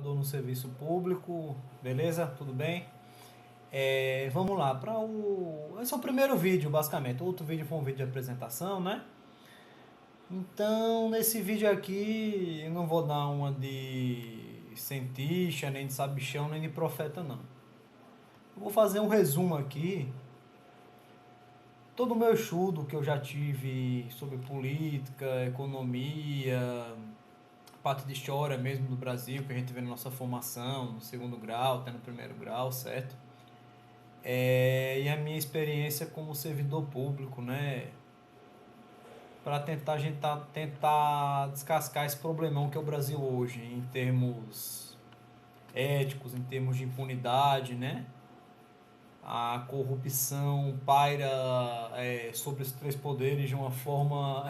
No serviço público, beleza? Tudo bem? Vamos lá, esse é o primeiro vídeo, basicamente. Outro vídeo foi um vídeo de apresentação, né? Então, nesse vídeo aqui, eu não vou dar uma de cientista, nem de sabichão, nem de profeta, não. Eu vou fazer um resumo aqui. Todo o meu estudo que eu já tive sobre política, economia, parte de história mesmo do Brasil, que a gente vê na nossa formação, no segundo grau, até no primeiro grau, certo? E a minha experiência como servidor público, né? Para tentar descascar esse problemão que é o Brasil hoje, em termos éticos, em termos de impunidade, né? A corrupção paira sobre os três poderes de uma forma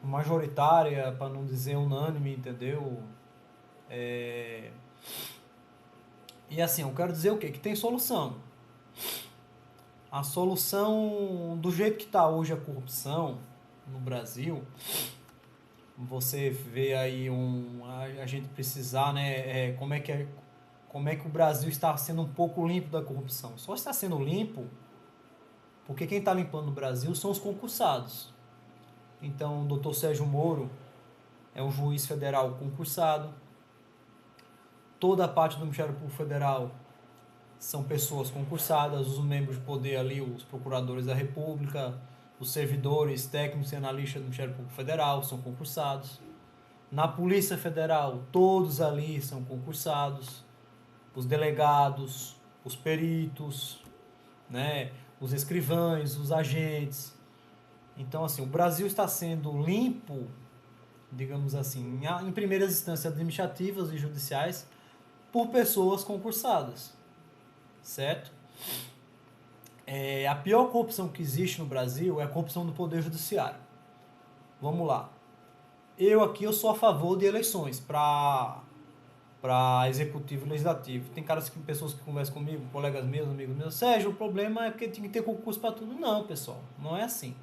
majoritária, para não dizer unânime, entendeu? E assim, eu quero dizer o quê? Que tem solução. A solução, do jeito que está hoje a corrupção no Brasil, você vê aí a gente precisar, né, como é que o Brasil está sendo um pouco limpo da corrupção. Só está sendo limpo porque quem está limpando o Brasil são os concursados. Então, o doutor Sérgio Moro é um juiz federal concursado. Toda a parte do Ministério Público Federal são pessoas concursadas, os membros de poder ali, os procuradores da República, os servidores, técnicos e analistas do Ministério Público Federal são concursados. Na Polícia Federal, todos ali são concursados. Os delegados, os peritos, né, os escrivães, os agentes. Então, assim, o Brasil está sendo limpo, digamos assim, em primeiras instâncias administrativas e judiciais, por pessoas concursadas, certo? A pior corrupção que existe no Brasil é a corrupção do Poder Judiciário. Vamos lá. Eu sou a favor de eleições para executivo e legislativo. Tem pessoas que conversam comigo, colegas meus, amigos meus. Sérgio, o problema é que tem que ter concurso para tudo. Não, pessoal, não é assim.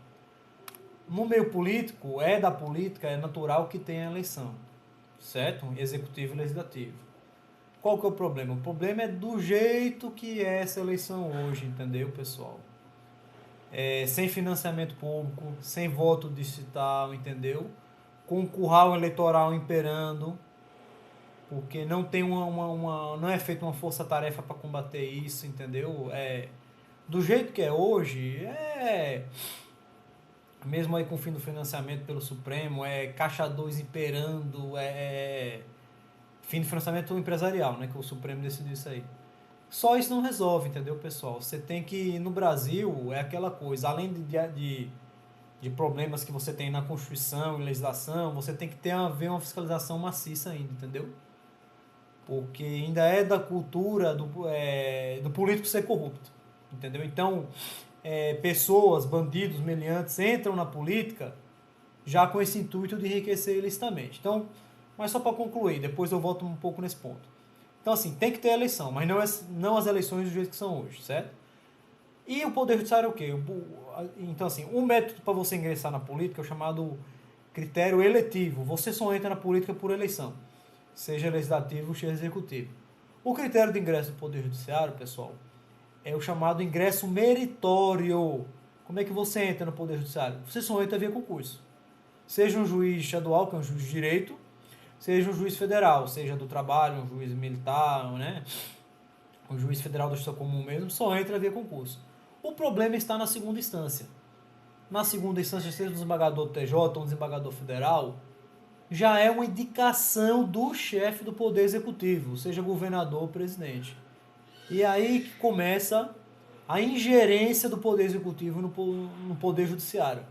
No meio político, da política, é natural que tenha eleição, certo? Executivo e legislativo. Qual que é o problema? O problema é do jeito que é essa eleição hoje, entendeu, pessoal? Sem financiamento público, sem voto digital, entendeu? Com o curral eleitoral imperando, porque não tem não é feita uma força-tarefa para combater isso, entendeu? Do jeito que é hoje, mesmo aí com o fim do financiamento pelo Supremo, Caixa 2 imperando, fim do financiamento empresarial, né, que o Supremo decidiu isso aí. Só isso não resolve, entendeu, pessoal? Você tem que, no Brasil, é aquela coisa, além de problemas que você tem na Constituição e legislação, você tem que haver uma fiscalização maciça ainda, entendeu? Porque ainda é da cultura do político ser corrupto, entendeu? Então, pessoas, bandidos, meliantes entram na política já com esse intuito de enriquecer ilicitamente. Então, mas só para concluir, depois eu volto um pouco nesse ponto. Então, assim, tem que ter eleição, mas não as eleições do jeito que são hoje, certo? E o Poder Judiciário é o quê? Então, assim, um método para você ingressar na política é o chamado critério eletivo. Você só entra na política por eleição, seja legislativo ou seja executivo. O critério de ingresso do Poder Judiciário, pessoal, é o chamado ingresso meritório. Como é que você entra no Poder Judiciário? Você só entra via concurso. Seja um juiz estadual, que é um juiz de direito, seja um juiz federal, seja do trabalho, um juiz militar, né? Um juiz federal da justiça comum mesmo, só entra via concurso. O problema está na segunda instância. Na segunda instância, seja um desembargador do TJ ou um desembargador federal, já é uma indicação do chefe do Poder Executivo, seja governador ou presidente. E aí que começa a ingerência do Poder Executivo no Poder Judiciário.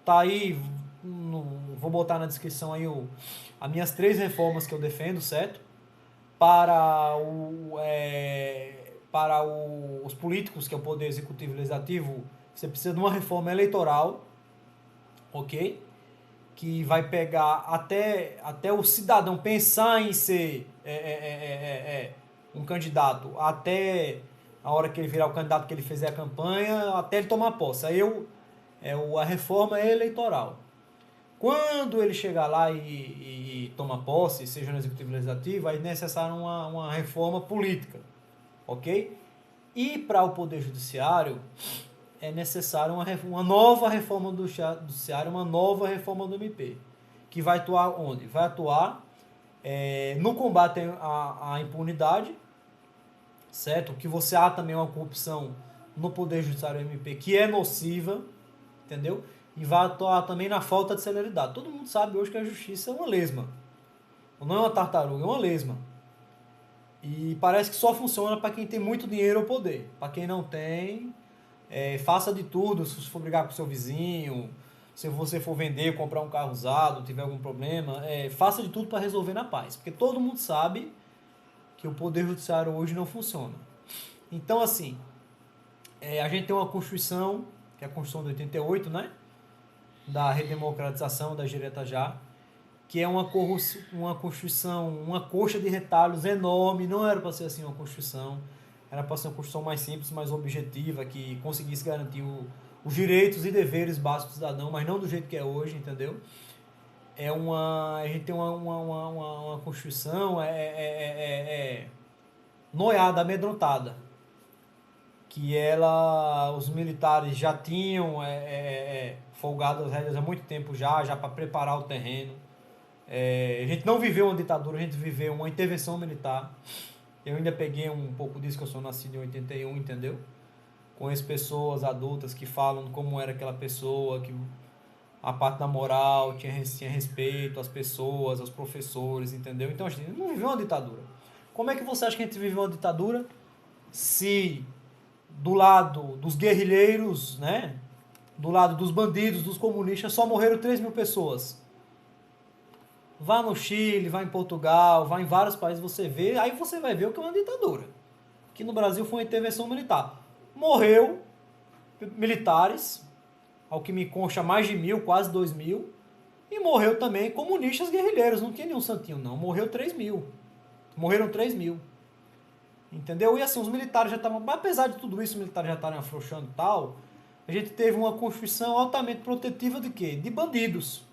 Tá aí, vou botar na descrição aí as minhas 3 reformas que eu defendo, certo? Para os políticos, que é o Poder Executivo e Legislativo, você precisa de uma reforma eleitoral, ok? Que vai pegar até o cidadão pensar em ser um candidato, até a hora que ele virar o candidato que ele fizer a campanha, até ele tomar posse. Aí a reforma eleitoral. Quando ele chegar lá e toma posse, seja no Executivo e Legislativo, aí é necessário uma reforma política, ok? E para o Poder Judiciário, é necessário uma nova reforma do Judiciário, uma nova reforma do MP, que vai atuar onde? Vai atuar no combate à impunidade, certo? Que você há também uma corrupção no Poder Judiciário e MP que é nociva, entendeu? E vai atuar também na falta de celeridade. Todo mundo sabe hoje que a justiça é uma lesma. Não é uma tartaruga, é uma lesma. E parece que só funciona para quem tem muito dinheiro ou poder. Para quem não tem, faça de tudo. Se você for brigar com seu vizinho, se você for vender, comprar um carro usado, tiver algum problema, faça de tudo para resolver na paz. Porque todo mundo sabe que o Poder Judiciário hoje não funciona. Então, assim, a gente tem uma Constituição, que é a Constituição de 88, né? Da redemocratização da Direta Já, que é uma Constituição, uma coxa de retalhos enorme. Não era para ser assim uma Constituição, era para ser uma Constituição mais simples, mais objetiva, que conseguisse garantir os direitos e deveres básicos do cidadão, mas não do jeito que é hoje, entendeu? A gente tem uma Constituição noiada, amedrontada, que os militares já tinham folgado as rédeas há muito tempo já para preparar o terreno. A gente não viveu uma ditadura, a gente viveu uma intervenção militar. Eu ainda peguei um pouco disso, que eu sou nascido em 81, entendeu? Conheço pessoas adultas que falam como era aquela pessoa, que a parte da moral tinha respeito às pessoas, aos professores, entendeu? Então a gente não viveu uma ditadura. Como é que você acha que a gente viveu uma ditadura se do lado dos guerrilheiros, né? Do lado dos bandidos, dos comunistas, só morreram 3 mil pessoas? Vá no Chile, vá em Portugal, vá em vários países, aí você vai ver o que é uma ditadura. Aqui no Brasil foi uma intervenção militar. Morreu militares, ao que me consta mais de 1.000, quase 2.000, e morreu também comunistas guerrilheiros, não tinha nenhum santinho não, morreu 3.000. Morreram 3.000. Entendeu? E assim, os militares já estavam, apesar de tudo isso, os militares já estavam afrouxando e tal, a gente teve uma Constituição altamente protetiva de quê? De bandidos.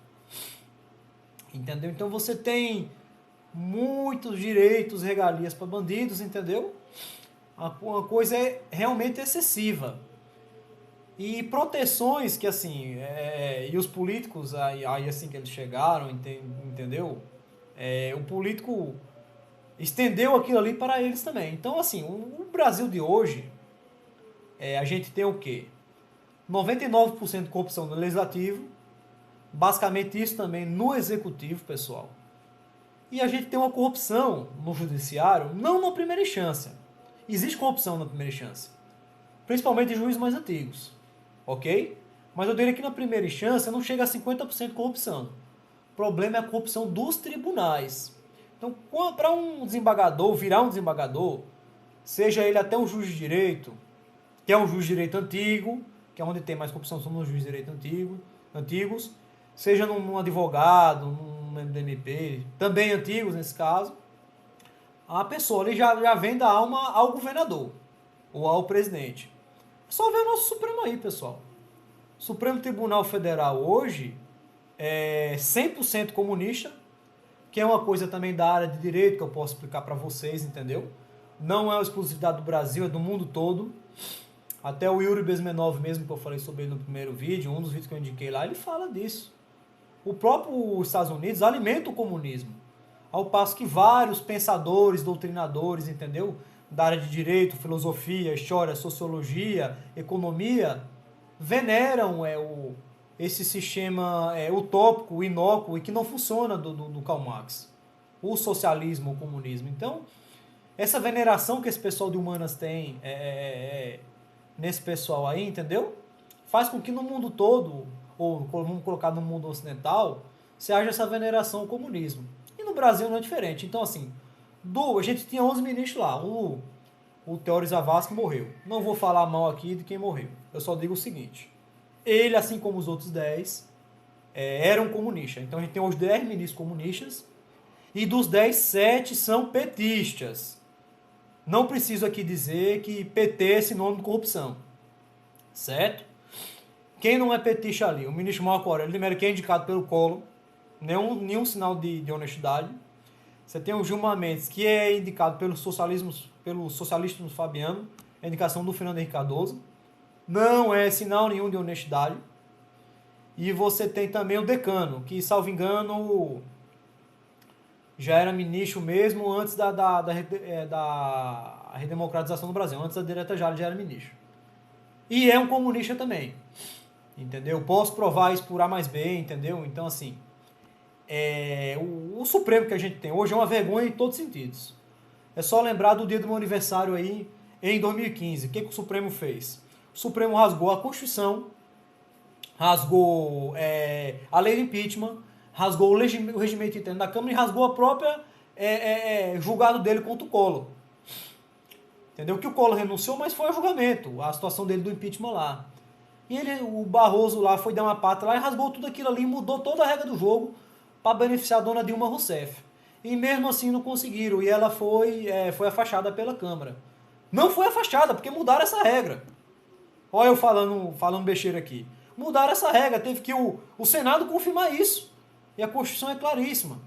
Entendeu? Então você tem muitos direitos, regalias para bandidos, entendeu? Uma coisa realmente excessiva. E proteções que, assim, e os políticos, aí assim que eles chegaram, entendeu? O político estendeu aquilo ali para eles também. Então, assim, o Brasil de hoje, a gente tem o quê? 99% de corrupção no legislativo, basicamente isso também no executivo, pessoal. E a gente tem uma corrupção no judiciário, não na primeira instância. Existe corrupção na primeira instância, principalmente em juízes mais antigos, ok? Mas eu diria que na primeira instância não chega a 50% de corrupção. O problema é a corrupção dos tribunais. Então, para um desembargador virar um desembargador, seja ele até um juiz de direito, que é um juiz de direito antigo, que é onde tem mais corrupção, são nos juízes de direito antigos, seja num advogado, num MDMP, também antigos nesse caso, a pessoa ali já vem da alma ao governador ou ao presidente. É só ver o nosso Supremo aí, pessoal. O Supremo Tribunal Federal hoje é 100% comunista, que é uma coisa também da área de direito que eu posso explicar para vocês, entendeu? Não é uma exclusividade do Brasil, é do mundo todo. Até o Yuri Bezmenov mesmo, que eu falei sobre ele no primeiro vídeo, um dos vídeos que eu indiquei lá, ele fala disso. O próprio Estados Unidos alimenta o comunismo, ao passo que vários pensadores, doutrinadores, entendeu? Da área de direito, filosofia, história, sociologia, economia, veneram esse sistema utópico, inócuo e que não funciona do Karl Marx. O socialismo, o comunismo. Então, essa veneração que esse pessoal de humanas tem nesse pessoal aí, entendeu? Faz com que no mundo todo, ou vamos colocar no mundo ocidental, se haja essa veneração ao comunismo. E no Brasil não é diferente. Então, assim, a gente tinha 11 ministros lá. O Teori Zavascki morreu. Não vou falar mal aqui de quem morreu. Eu só digo o seguinte. Ele, assim como os outros 10, eram comunistas. Então, a gente tem os 10 ministros comunistas. E dos 10, 7 são petistas. Não preciso aqui dizer que PT é sinônimo de corrupção. Certo? Quem não é petista ali? O ministro Marco Aurélio de Mello, que é indicado pelo Collor, nenhum sinal de honestidade. Você tem o Gilmar Mendes, que é indicado pelo socialismo fabiano, a indicação do Fernando Henrique Cardoso. Não é sinal nenhum de honestidade. E você tem também o Decano, que, salvo engano, já era ministro mesmo antes da redemocratização do Brasil. Antes da direta já ele já era ministro. E é um comunista também. Entendeu? Posso provar isso por A mais B, entendeu? Então, assim, o Supremo que a gente tem hoje é uma vergonha em todos os sentidos. É só lembrar do dia do meu aniversário aí, em 2015. O que o Supremo fez? O Supremo rasgou a Constituição, rasgou a lei de impeachment, rasgou o regimento interno da Câmara e rasgou a própria julgado dele contra o Collor. Entendeu? Que o Collor renunciou, mas foi a julgamento, a situação dele do impeachment lá. E o Barroso lá foi dar uma pata lá e rasgou tudo aquilo ali, mudou toda a regra do jogo para beneficiar a dona Dilma Rousseff. E mesmo assim não conseguiram, e ela foi afastada pela Câmara. Não foi afastada, porque mudaram essa regra. Olha eu falando besteira aqui. Mudaram essa regra, teve que o Senado confirmar isso. E a Constituição é claríssima.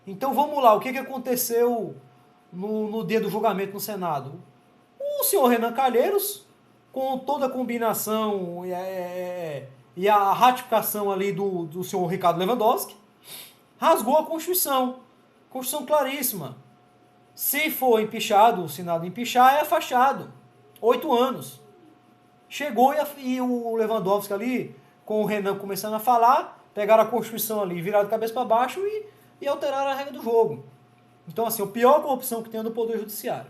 Então vamos lá, o que aconteceu no dia do julgamento no Senado? O senhor Renan Calheiros, com toda a combinação e a ratificação ali do senhor Ricardo Lewandowski, rasgou a Constituição. Constituição claríssima. Se for empichado, o Senado empichar, é afastado. 8 anos. Chegou e o Lewandowski ali, com o Renan começando a falar, pegaram a Constituição ali, viraram de cabeça para baixo e alteraram a regra do jogo. Então, assim, a pior corrupção que tem é do Poder Judiciário.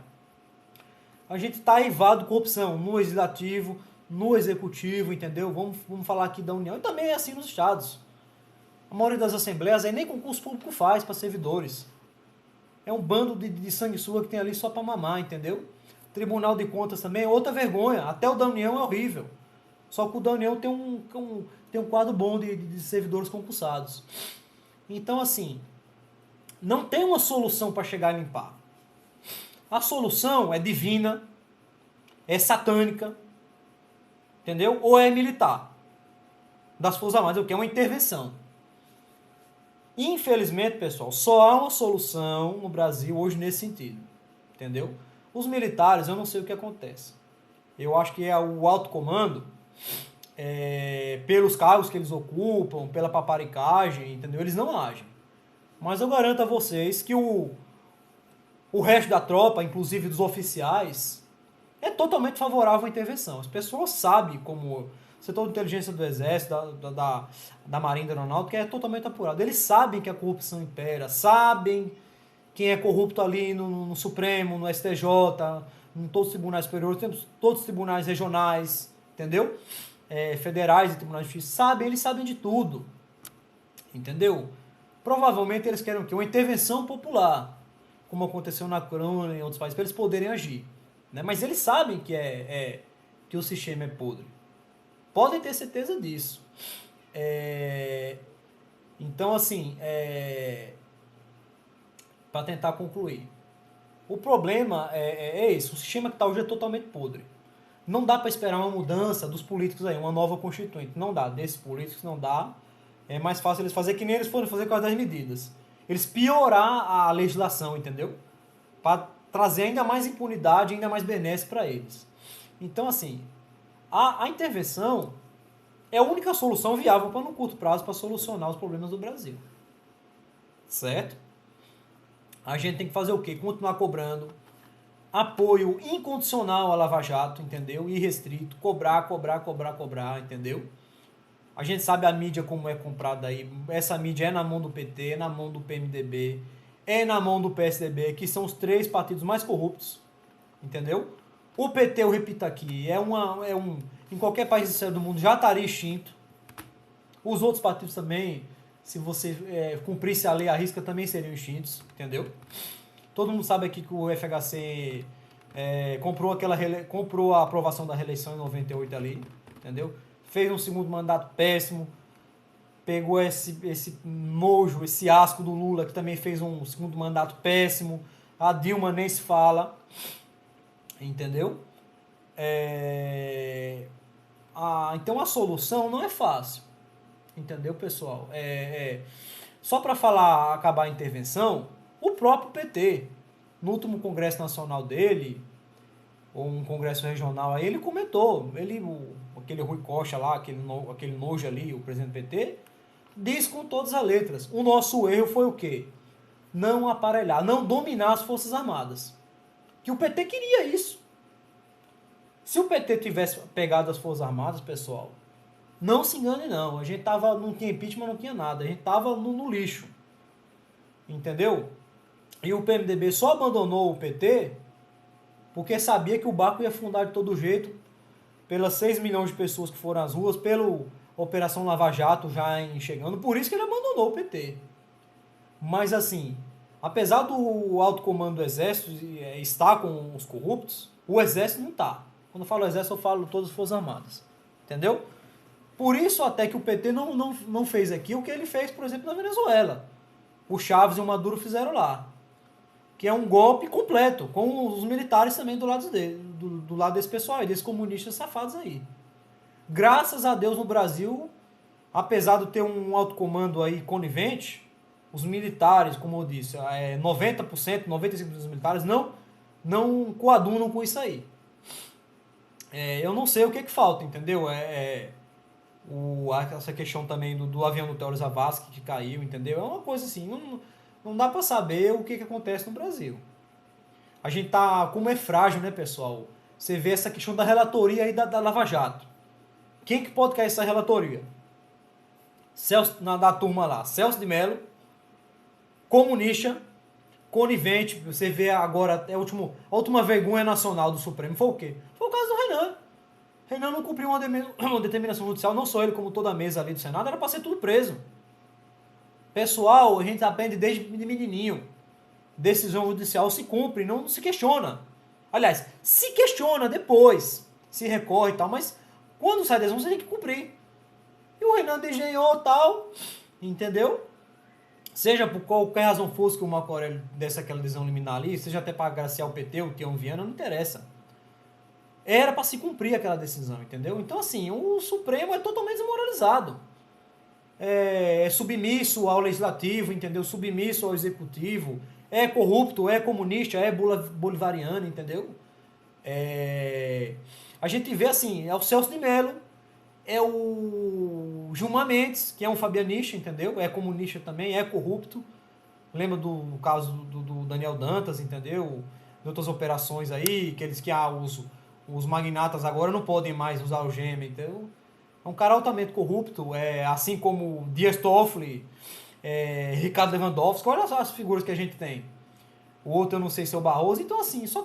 A gente está aivado de corrupção no Legislativo, no Executivo, entendeu? Vamos falar aqui da União. E também é assim nos estados. A maioria das assembleias aí nem concurso público faz para servidores. É um bando de sanguessuga que tem ali só para mamar, entendeu? Tribunal de Contas também é outra vergonha. Até o da União é horrível. Só que o da União tem um quadro bom de servidores concursados. Então, assim, não tem uma solução para chegar a limpar. A solução é divina, é satânica, entendeu? Ou é militar. Das Forças Armadas, o que é uma intervenção. Infelizmente, pessoal, só há uma solução no Brasil hoje nesse sentido, entendeu? Os militares, eu não sei o que acontece. Eu acho que é o alto comando, pelos cargos que eles ocupam, pela paparicagem, entendeu? Eles não agem. Mas eu garanto a vocês que o resto da tropa, inclusive dos oficiais, é totalmente favorável à intervenção. As pessoas sabem como... O setor de inteligência do Exército, da Marinha, da Aeronáutica, é totalmente apurado. Eles sabem que a corrupção impera, sabem quem é corrupto ali no Supremo, no STJ, em todos os tribunais superiores, temos todos os tribunais regionais, entendeu? Federais e tribunais de justiça, eles sabem de tudo, entendeu? Provavelmente eles querem o quê? Uma intervenção popular, como aconteceu na Ucrânia e em outros países, para eles poderem agir. Né? Mas eles sabem que o sistema é podre. Podem ter certeza disso. Então, assim, para tentar concluir. O problema é esse. O sistema que está hoje é totalmente podre. Não dá para esperar uma mudança dos políticos aí, uma nova constituinte. Não dá. Desses políticos não dá. É mais fácil eles fazerem que nem eles foram fazer com as 10 medidas. Eles piorar a legislação, entendeu? Para trazer ainda mais impunidade, ainda mais benesse para eles. Então, assim, a intervenção é a única solução viável para no curto prazo para solucionar os problemas do Brasil. Certo? A gente tem que fazer o quê? Continuar cobrando apoio incondicional à Lava Jato, entendeu? Irrestrito, cobrar, entendeu? A gente sabe a mídia como é comprada aí. Essa mídia é na mão do PT, é na mão do PMDB, é na mão do PSDB, que são os 3 partidos mais corruptos, entendeu? O PT, eu repito aqui, em qualquer país do mundo já estaria extinto. Os outros partidos também, se você cumprisse a lei à risca, também seriam extintos, entendeu? Todo mundo sabe aqui que o FHC comprou a aprovação da reeleição em 98 ali, entendeu? Fez um segundo mandato péssimo, pegou esse nojo, esse asco do Lula, que também fez um segundo mandato péssimo. A Dilma nem se fala, entendeu? Então a solução não é fácil. Entendeu, pessoal? Só para falar, acabar a intervenção, o próprio PT, no último Congresso Nacional dele, ou um Congresso Regional aí, ele comentou, aquele Rui Costa lá, aquele nojo ali, o presidente do PT, diz com todas as letras, o nosso erro foi o quê? Não aparelhar, não dominar as Forças Armadas. Que o PT queria isso. Se o PT tivesse pegado as Forças Armadas, pessoal, não se engane não, a gente não tinha impeachment, não tinha nada, a gente tava no lixo. Entendeu? E o PMDB só abandonou o PT porque sabia que o barco ia afundar de todo jeito, pelas 6 milhões de pessoas que foram às ruas, pela Operação Lava Jato já chegando, por isso que ele abandonou o PT. Mas assim, apesar do alto comando do Exército estar com os corruptos, o Exército não está. Quando eu falo Exército, eu falo todas as Forças Armadas. Entendeu? Por isso até que o PT não fez aqui o que ele fez, por exemplo, na Venezuela. O Chávez e o Maduro fizeram lá. Que é um golpe completo, com os militares também do lado desse pessoal aí, desses comunistas safados aí. Graças a Deus no Brasil, apesar de ter um alto comando aí conivente, os militares, como eu disse, 90%, 95% dos militares não coadunam com isso aí. Eu não sei o que falta, entendeu? Essa questão também do avião do Teori Zavascki que caiu, entendeu? É uma coisa assim, não dá para saber o que acontece no Brasil. A gente tá, como é frágil, né, pessoal? Você vê essa questão da relatoria aí da Lava Jato. Quem que pode cair essa relatoria? Da turma lá, Celso de Mello, comunista, conivente, você vê agora, a última vergonha nacional do Supremo foi o quê? Foi o caso do Renan. Renan não cumpriu uma determinação judicial, não só ele, como toda a mesa ali do Senado, era para ser tudo preso. Pessoal, a gente aprende desde menininho. Decisão judicial se cumpre, não se questiona. Aliás, se questiona depois, se recorre e tal, mas quando sai decisão você tem que cumprir. E o Renan desdenhou tal, entendeu? Seja por qualquer razão fosse que o Marco Aurélio desse aquela decisão liminar ali, seja até para agraciar o PT, o Tião Viana, não interessa. Era para se cumprir aquela decisão, entendeu? Então, assim, o Supremo é totalmente desmoralizado. É submisso ao legislativo, entendeu? Submisso ao executivo, é corrupto, é comunista, é bolivariano, entendeu? A gente vê assim, é o Celso de Mello, é o Gilmar Mendes, que é um fabianista, entendeu? É comunista também, é corrupto. Lembra do caso do Daniel Dantas, entendeu? De outras operações aí, que eles que os magnatas agora não podem mais usar o gêmeo, entendeu? É um cara altamente corrupto, assim como Dias Toffoli, Ricardo Lewandowski, olha só as figuras que a gente tem. O outro eu não sei se é o Barroso, então assim, só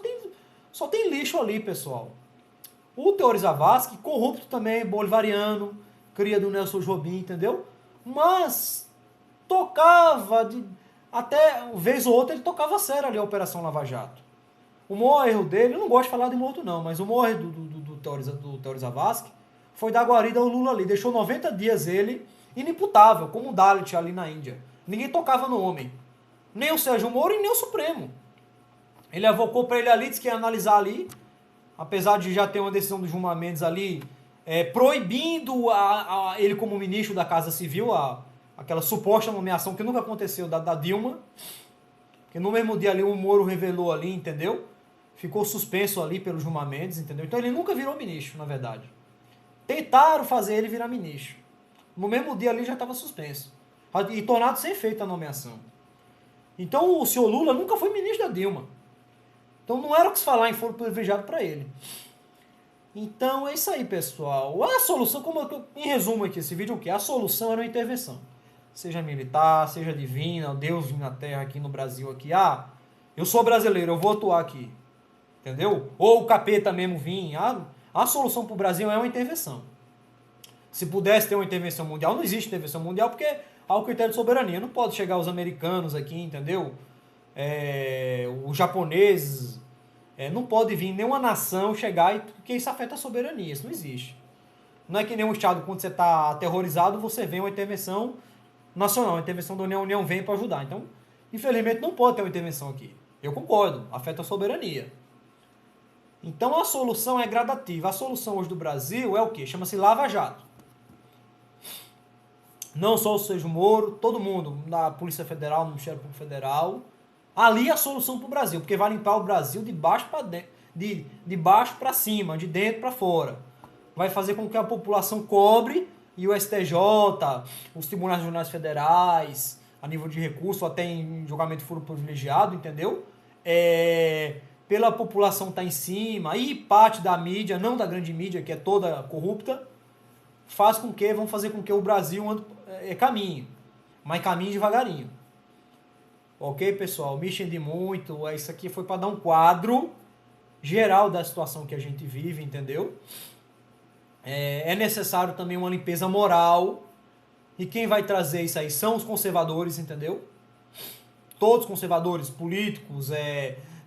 tem lixo ali, pessoal. O Teori Zavascki, corrupto também, bolivariano, cria do Nelson Jobim, entendeu? Mas tocava, até vez ou outra ele tocava a sério ali a Operação Lava Jato. O maior erro dele, eu não gosto de falar de morto não, mas o maior erro do Teori Zavascki foi dar guarida ao Lula ali. Deixou 90 dias ele inimputável, como um Dalit ali na Índia. Ninguém tocava no homem. Nem o Sérgio Moro e nem o Supremo. Ele avocou para ele ali, disse que ia analisar ali, apesar de já ter uma decisão do Gilmar Mendes ali, proibindo ele como ministro da Casa Civil, aquela suposta nomeação que nunca aconteceu da Dilma, que no mesmo dia ali o Moro revelou ali, entendeu? Ficou suspenso ali pelo Gilmar Mendes, entendeu? Então ele nunca virou ministro, na verdade. Tentaram fazer ele virar ministro. No mesmo dia ali já estava suspenso. E tornado sem efeito a nomeação. Então o senhor Lula nunca foi ministro da Dilma. Então não era o que se falar em foro privilegiado para ele. Então é isso aí, pessoal. A solução, em resumo aqui, esse vídeo, o que? A solução era uma intervenção. Seja militar, seja divina, Deus vindo na terra aqui no Brasil, aqui. Eu sou brasileiro, eu vou atuar aqui. Entendeu? Ou o capeta mesmo vir. A solução para o Brasil é uma intervenção. Se pudesse ter uma intervenção mundial, não existe intervenção mundial porque há o critério de soberania. Não pode chegar os americanos aqui, entendeu? Os japoneses. Não pode vir nenhuma nação chegar porque isso afeta a soberania. Isso não existe. Não é que nem um Estado, quando você está aterrorizado, você vê uma intervenção nacional. A intervenção da União, a União vem para ajudar. Então, infelizmente, não pode ter uma intervenção aqui. Eu concordo. Afeta a soberania. Então a solução é gradativa. A solução hoje do Brasil é o quê? Chama-se Lava Jato. Não só o Sérgio Moro, todo mundo, na Polícia Federal, no Ministério Público Federal. Ali é a solução para o Brasil, porque vai limpar o Brasil de baixo para dentro, de baixo para cima, de dentro para fora. Vai fazer com que a população cobre e o STJ, os tribunais regionais federais, a nível de recurso, até em julgamento foro privilegiado, entendeu? Pela população estar em cima, e parte da mídia, não da grande mídia, que é toda corrupta, vão fazer com que o Brasil caminhe, mas caminhe devagarinho. Ok, pessoal? Me estendi muito. Isso aqui foi para dar um quadro geral da situação que a gente vive, entendeu? É necessário também uma limpeza moral. E quem vai trazer isso aí são os conservadores, entendeu? Todos os conservadores, políticos,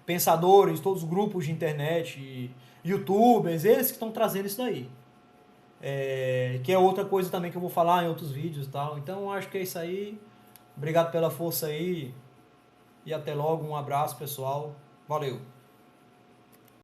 pensadores, todos os grupos de internet, youtubers, eles que estão trazendo isso daí. Que é outra coisa também que eu vou falar em outros vídeos e tal. Então, acho que é isso aí. Obrigado pela força aí. E até logo. Um abraço, pessoal. Valeu.